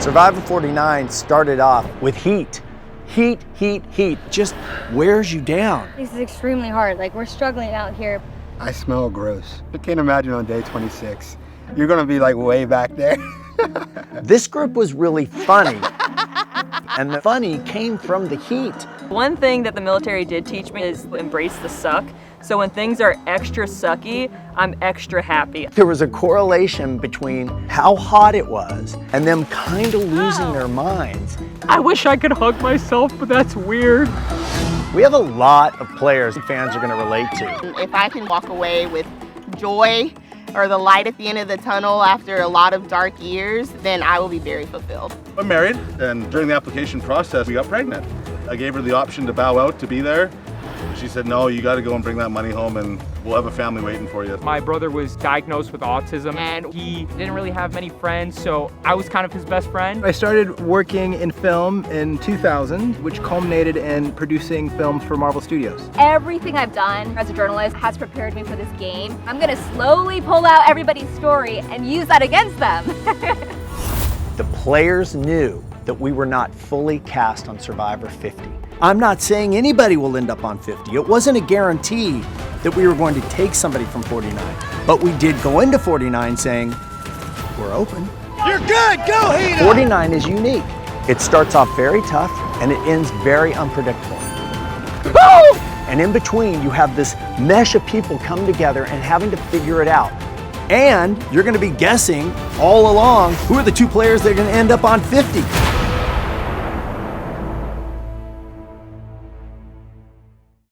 Survivor 49 started off with heat. Heat, heat, heat. Just wears you down. This is extremely hard. Like, we're struggling out here. I smell gross. I can't imagine on day 26. You're gonna be like way back there. This group was really funny. And the funny came from the heat. One thing that the military did teach me is embrace the suck. So when things are extra sucky, I'm extra happy. There was a correlation between how hot it was and them kind of losing their minds. I wish I could hug myself, but that's weird. We have a lot of players fans are going to relate to. If I can walk away with joy or the light at the end of the tunnel after a lot of dark years, then I will be very fulfilled. I'm married, and during the application process, we got pregnant. I gave her the option to bow out to be there. She said, no, you got to go and bring that money home, and we'll have a family waiting for you. My brother was diagnosed with autism, and he didn't really have many friends, so I was kind of his best friend. I started working in film in 2000, which culminated in producing films for Marvel Studios. Everything I've done as a journalist has prepared me for this game. I'm gonna slowly pull out everybody's story and use that against them. The players knew that we were not fully cast on Survivor 50. I'm not saying anybody will end up on 50. It wasn't a guarantee that we were going to take somebody from 49. But we did go into 49 saying, we're open. You're good, go Hina! 49 is unique. It starts off very tough and it ends very unpredictable. And in between, you have this mesh of people come together and having to figure it out. And you're gonna be guessing all along who are the two players that are gonna end up on 50.